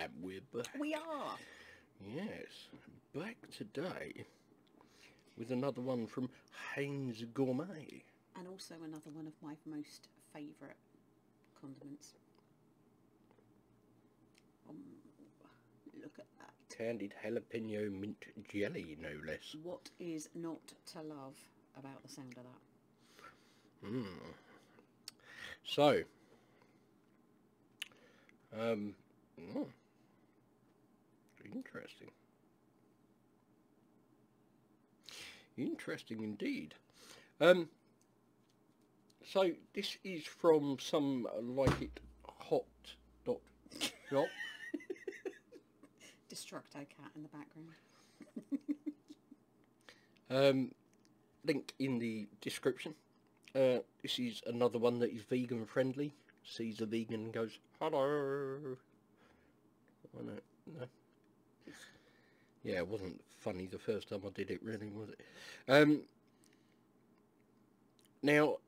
And we're back. We are. Yes, back today with another one from Haynes Gourmet. And also another one of my most favourite condiments. Look at that. Candied Jalapeno Mint Jelly, no less. What is not to love about the sound of that? So, interesting. Interesting indeed. So this is from some like it hot dot shop. Destructo cat in the background. Link in the description. This is another one that is vegan friendly. Sees a vegan and goes, hello. I know, no. Yeah, it wasn't funny the first time I did it, really, was it? Now,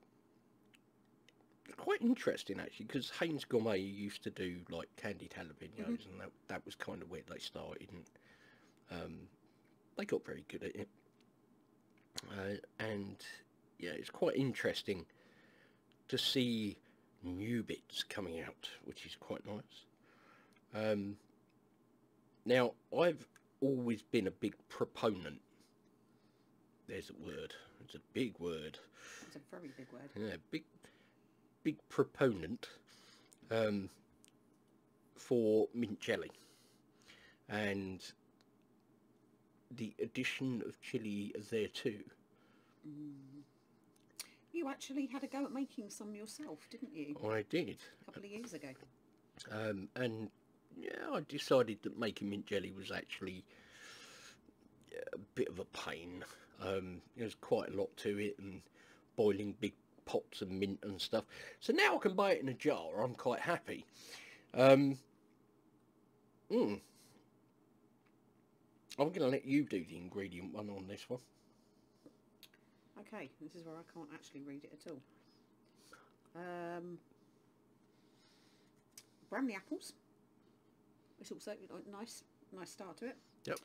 it's quite interesting actually, because Haynes Gourmet used to do like candied jalapenos, and that was kind of where they started, and they got very good at it. And yeah, it's quite interesting to see new bits coming out, which is quite nice. Now, I've always been a big proponent. There's a word. It's a big word. It's a very big word. Yeah, big proponent for mint jelly, and the addition of chili there too. You actually had a go at making some yourself, didn't you? I did. A couple of years ago. And yeah, I decided that making mint jelly was actually a bit of a pain. There's quite a lot to it, and boiling big pots of mint and stuff. So now I can buy it in a jar. I'm quite happy. I'm going to let you do the ingredient one on this one. Okay, this is where I can't actually read it at all. Bramley apples. It's also a nice start to it. Yep.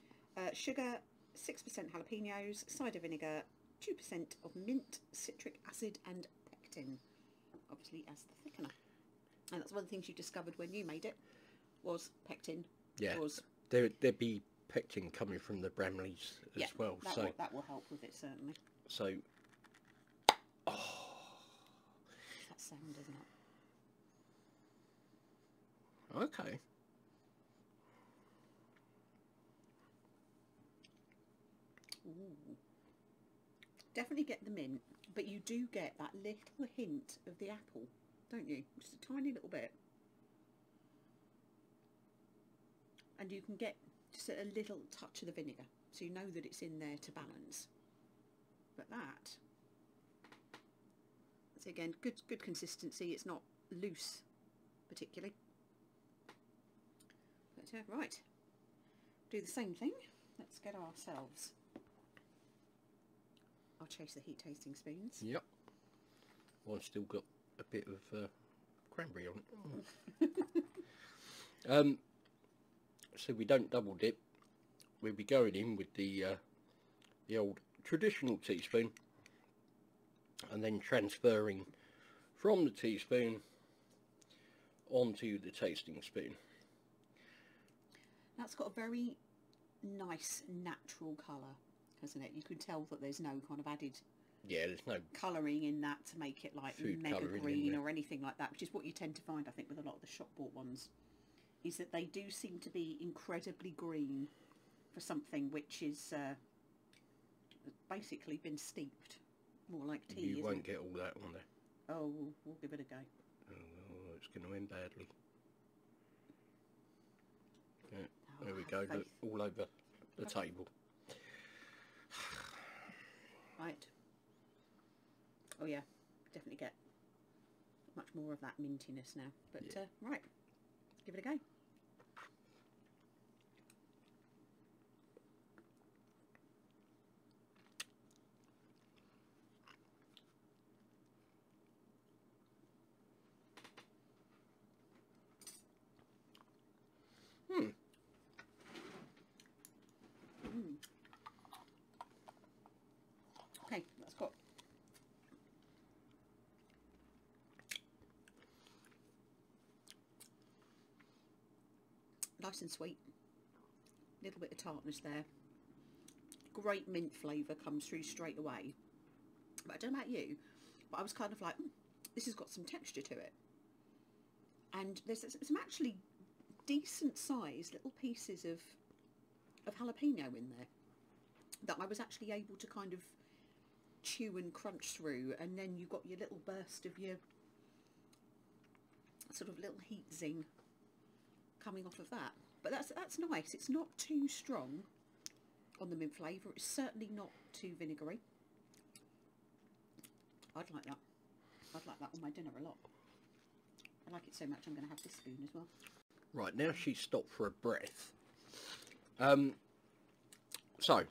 Sugar, 6% jalapenos, cider vinegar, 2% of mint, citric acid and pectin, obviously as the thickener. And that's one of the things you discovered when you made it, was pectin. Yeah, there'd be pectin coming from the Bramleys as well. That will help with it, certainly. So, That sound, isn't it? okay. Ooh. Definitely get the mint, but you do get that little hint of the apple, don't you? Just a tiny little bit. And you can get just a little touch of the vinegar, so you know that it's in there to balance. But that's again good consistency. It's not loose particularly. But right, do the same thing. Let's get ourselves. I'll chase the heat tasting spoons. Yep. Well, I've still got a bit of cranberry on it. So we don't double dip. We'll be going in with the old traditional teaspoon, and then transferring from the teaspoon onto the tasting spoon. That's got a very nice natural colour, hasn't it? You can tell that there's no kind of added there's no colouring in that to make it like mega green or anything like that, which is what you tend to find, I think, with a lot of the shop bought ones, is that they do seem to be incredibly green for something which is basically been steeped, more like tea. You won't get all that on there. Oh, we'll give it a go. Oh, it's going to end badly. Yeah, Oh, there we go, look, all over the table. Right. Oh yeah, definitely get much more of that mintiness now. But right, give it a go. Nice and sweet. Little bit of tartness there. Great mint flavour comes through straight away. But I don't know about you, but I was kind of like, this has got some texture to it. And there's some actually decent sized little pieces of jalapeno in there that I was actually able to kind of chew and crunch through, and then you got your little burst of your sort of little heat zing coming off of that. But that's nice. It's not too strong on the mint flavour. It's certainly not too vinegary. I'd like that. I'd like that on my dinner a lot. I like it so much I'm going to have this spoon as well. Right, now she's stopped for a breath. So,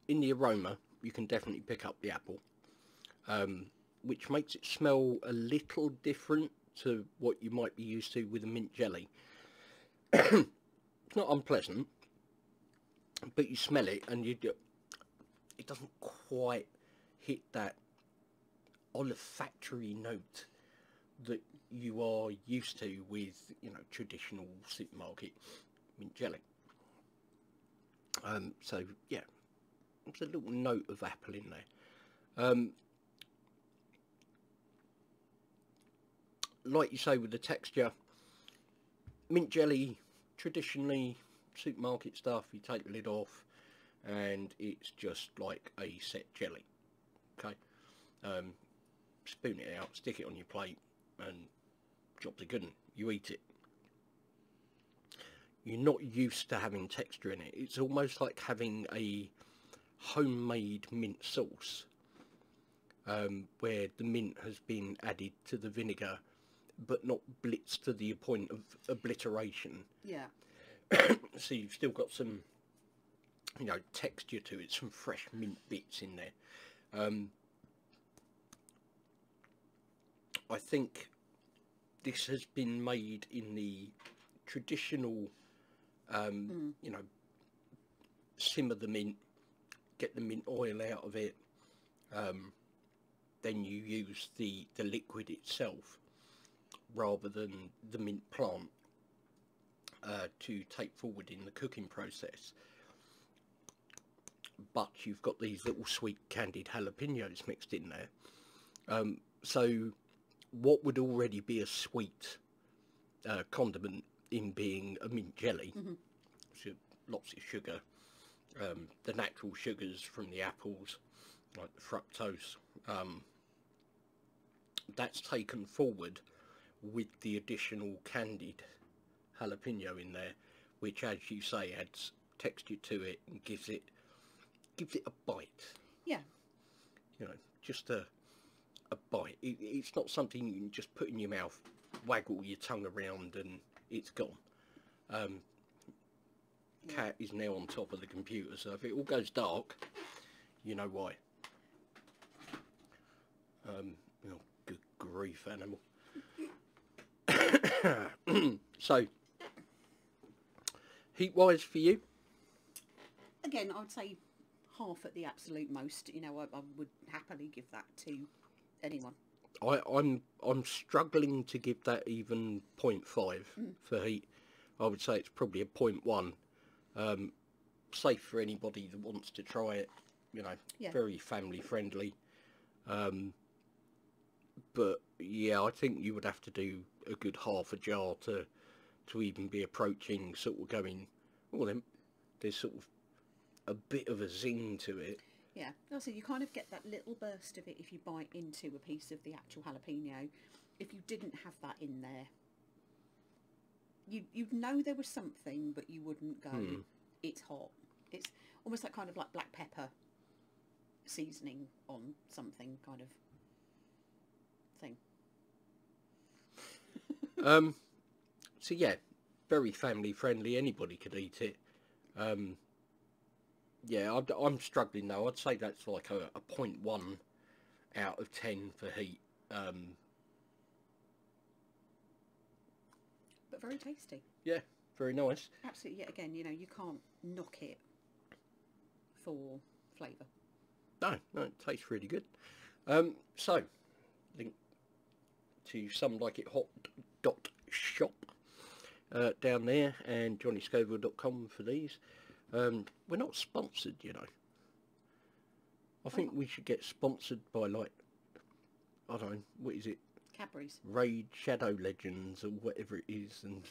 in the aroma, you can definitely pick up the apple, which makes it smell a little different to what you might be used to with a mint jelly. It's not unpleasant, but you smell it and it doesn't quite hit that olfactory note that you are used to with, you know, traditional supermarket mint jelly. So yeah, there's a little note of apple in there. Like you say, with the texture, mint jelly, traditionally supermarket stuff, you take the lid off and it's just like a set jelly. Okay, spoon it out, stick it on your plate, and jobs are good. You eat it. You're not used to having texture in it. It's almost like having a homemade mint sauce, where the mint has been added to the vinegar, but not blitzed to the point of obliteration. Yeah. So you've still got some, you know, texture to it, some fresh mint bits in there. I think this has been made in the traditional, you know, simmer the mint, get the mint oil out of it, then you use the liquid itself rather than the mint plant to take forward in the cooking process. But you've got these little sweet candied jalapenos mixed in there. So what would already be a sweet condiment in being a mint jelly, so lots of sugar, the natural sugars from the apples, like the fructose, that's taken forward with the additional candied jalapeno in there, which, as you say, adds texture to it and gives it a bite. Yeah. You know, just a bite. It's not something you can just put in your mouth, waggle your tongue around and it's gone. Cat is now on top of the computer, so if it all goes dark, you know why. Oh, good grief, animal. So, heat-wise for you? Again, I would say half at the absolute most. You know, I would happily give that to anyone. I'm struggling to give that even 0.5 for heat. I would say it's probably a 0.1. Safe for anybody that wants to try it. You know, very family friendly. But yeah, I think you would have to do a good half a jar to even be approaching sort of going, well, then there's sort of a bit of a zing to it. Yeah, also you kind of get that little burst of it if you bite into a piece of the actual jalapeno. If you didn't have that in there, you'd know there was something, but you wouldn't go, it's hot. It's almost like kind of like black pepper seasoning on something kind of thing. So yeah, very family friendly. Anybody could eat it. Yeah, I'm struggling though. I'd say that's like a 0.1 out of 10 for heat. But very tasty. Yeah, very nice. Absolutely. Yet again, you know, you can't knock it for flavour. No, it tastes really good. So, link to Some Like It Hot shop down there, and johnnyscoville.com for these. We're not sponsored, you know. I think we should get sponsored by, like, I don't know, what is it? Cadbury's. Raid Shadow Legends or whatever it is. And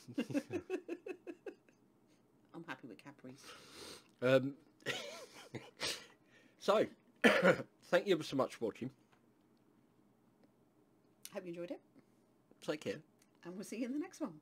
I'm happy with Cadbury's. So, thank you ever so much for watching. Hope you enjoyed it. Take care. And we'll see you in the next one.